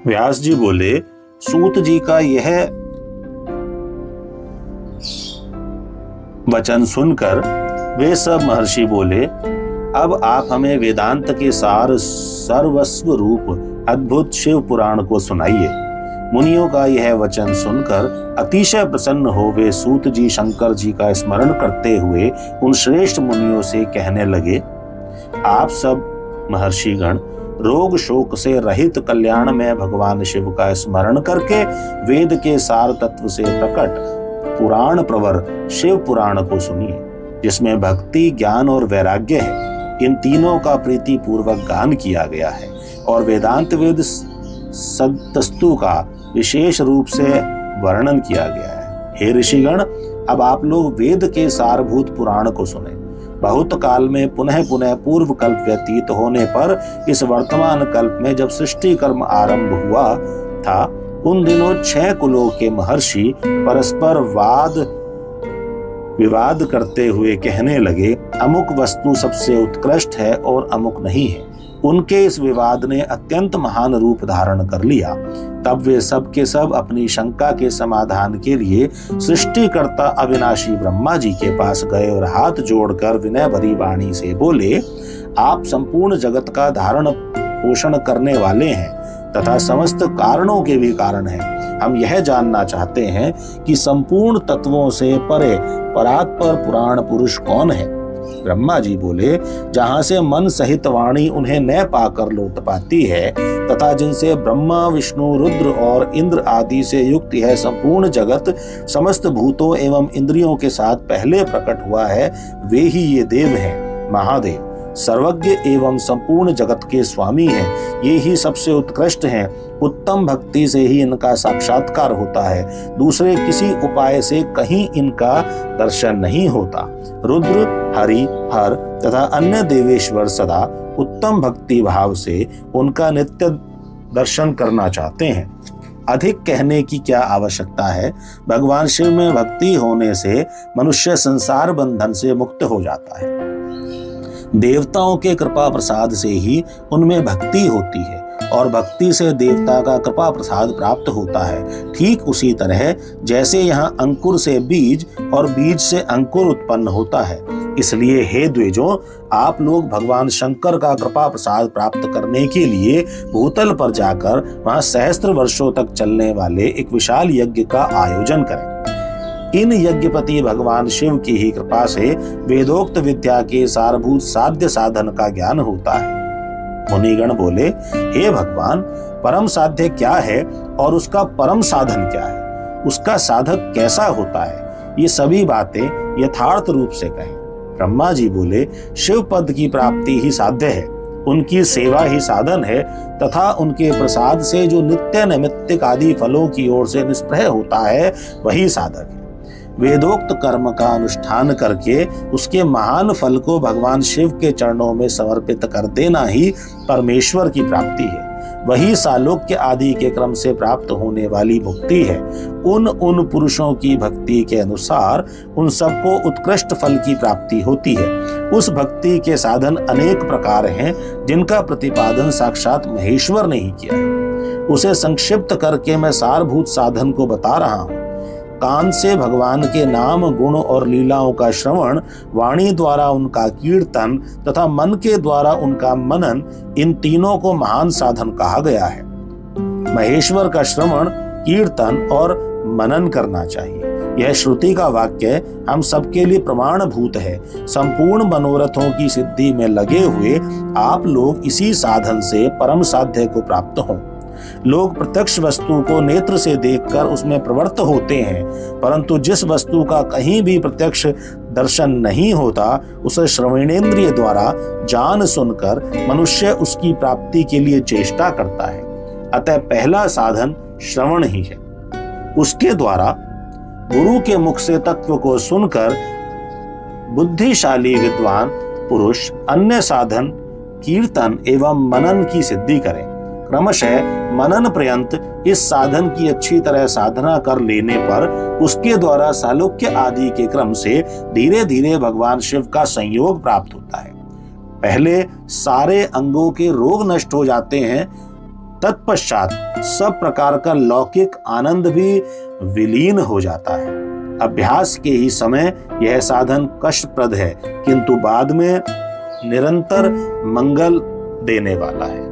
व्यास जी बोले, सूत जी का यह वचन सुनकर वे सब महर्षि बोले, अब आप हमें वेदांत के सार सर्वस्व रूप अद्भुत शिव पुराण को सुनाइए। मुनियों का यह वचन सुनकर अतिशय प्रसन्न हो वे सूत जी शंकर जी का स्मरण करते हुए उन श्रेष्ठ मुनियों से कहने लगे, आप सब महर्षिगण रोग शोक से रहित कल्याण में भगवान शिव का स्मरण करके वेद के सार तत्व से प्रकट पुराण प्रवर शिव पुराण को सुनिए, जिसमें भक्ति, ज्ञान और वैराग्य है। इन तीनों का प्रीति पूर्वक गान किया गया है और वेदांत वेद सदस्तु का विशेष रूप से वर्णन किया गया है। हे ऋषिगण, अब आप लोग वेद के सारभूत पुराण को सुने। बहुत काल में पुनः पुनः पूर्व कल्प व्यतीत होने पर इस वर्तमान कल्प में जब सृष्टि कर्म आरंभ हुआ था, उन दिनों 6 कुलों के महर्षि परस्पर विवाद करते हुए कहने लगे, अमुक वस्तु सबसे उत्कृष्ट है और अमुक नहीं है। उनके इस विवाद ने अत्यंत महान रूप धारण कर लिया। तब वे सब के सब अपनी शंका के समाधान के लिए सृष्टिकर्ता अविनाशी ब्रह्मा जी के पास गए और हाथ जोड़कर विनय भरी वाणी से बोले, आप संपूर्ण जगत का धारण पोषण करने वाले हैं तथा समस्त कारणों के भी कारण हैं। हम यह जानना चाहते हैं कि संपूर्ण तत्वों से परे परात्पर पुराण पुरुष कौन है। ब्रह्मा जी बोले, जहां से मन सहित वाणी उन्हें न पाकर लौट पाती है तथा जिनसे ब्रह्मा, विष्णु, रुद्र और इंद्र आदि से युक्त यह संपूर्ण जगत समस्त भूतों एवं इंद्रियों के साथ पहले प्रकट हुआ है, वे ही ये देव हैं। महादेव सर्वज्ञ एवं संपूर्ण जगत के स्वामी हैं। ये ही सबसे उत्कृष्ट हैं। उत्तम भक्ति से ही इनका साक्षात्कार होता है, दूसरे किसी उपाय से कहीं इनका दर्शन नहीं होता। रुद्र, हरि, हर तथा अन्य देवेश्वर सदा उत्तम भक्ति भाव से उनका नित्य दर्शन करना चाहते हैं। अधिक कहने की क्या आवश्यकता है। भगवान शिव में भक्ति होने से मनुष्य संसार बंधन से मुक्त हो जाता है। देवताओं के कृपा प्रसाद से ही उनमें भक्ति होती है और भक्ति से देवता का कृपा प्रसाद प्राप्त होता है। ठीक उसी तरह जैसे यहाँ अंकुर से बीज और बीज से अंकुर उत्पन्न होता है। इसलिए हे द्विजों, आप लोग भगवान शंकर का कृपा प्रसाद प्राप्त करने के लिए भूतल पर जाकर वहां सहस्त्र वर्षों तक चलने वाले एक विशाल यज्ञ का आयोजन करें। इन यज्ञपति भगवान शिव की ही कृपा से वेदोक्त विद्या के सारभूत साध्य साधन का ज्ञान होता है। मुनिगण बोले, हे भगवान, परम साध्य क्या है और उसका परम साधन क्या है, उसका साधक कैसा होता है, ये सभी बातें यथार्थ रूप से कहें। ब्रह्मा जी बोले, शिव पद की प्राप्ति ही साध्य है, उनकी सेवा ही साधन है तथा उनके प्रसाद से जो नित्य नैमित्तिक आदि फलों की ओर से निष्प्रह होता है वही साधक है। वेदोक्त कर्म का अनुष्ठान करके उसके महान फल को भगवान शिव के चरणों में समर्पित कर देना ही परमेश्वर की प्राप्ति है। वही सालोक्य आदि के क्रम से प्राप्त होने वाली मुक्ति है। उन पुरुषों की भक्ति के अनुसार उन सबको उत्कृष्ट फल की प्राप्ति होती है। उस भक्ति के साधन अनेक प्रकार हैं, जिनका प्रतिपादन साक्षात महेश्वर ने ही किया है। उसे संक्षिप्त करके मैं सारभूत साधन को बता रहा हूँ। कान से भगवान के नाम, गुण और लीलाओं का श्रवण, वाणी द्वारा उनका कीर्तन तथा मन के द्वारा उनका मनन, इन तीनों को महान साधन कहा गया है। महेश्वर का श्रवण, कीर्तन और मनन करना चाहिए। यह श्रुति का वाक्य हम सबके लिए प्रमाणभूत है। संपूर्ण मनोरथों की सिद्धि में लगे हुए आप लोग इसी साधन से परम साध्य को प्राप्त हों। लोग प्रत्यक्ष वस्तु को नेत्र से देखकर उसमें प्रवृत्त होते हैं, परंतु जिस वस्तु का कहीं भी प्रत्यक्ष दर्शन नहीं होता, उसे श्रवणेंद्रिय द्वारा जान सुनकर मनुष्य उसकी प्राप्ति के लिए चेष्टा करता है। अतः पहला साधन श्रवण ही है। उसके द्वारा गुरु के मुख से तत्व को सुनकर बुद्धिशाली विद्वान पुरुष अन्य साधन कीर्तन एवं मनन की सिद्धि करें। क्रमशः मनन पर्यंत इस साधन की अच्छी तरह साधना कर लेने पर उसके द्वारा सालोक्य आदि के क्रम से धीरे धीरे भगवान शिव का संयोग प्राप्त होता है। पहले सारे अंगों के रोग नष्ट हो जाते हैं तत्पश्चात सब प्रकार का लौकिक आनंद भी विलीन हो जाता है। अभ्यास के ही समय यह साधन कष्टप्रद है, किंतु बाद में निरंतर मंगल देने वाला है।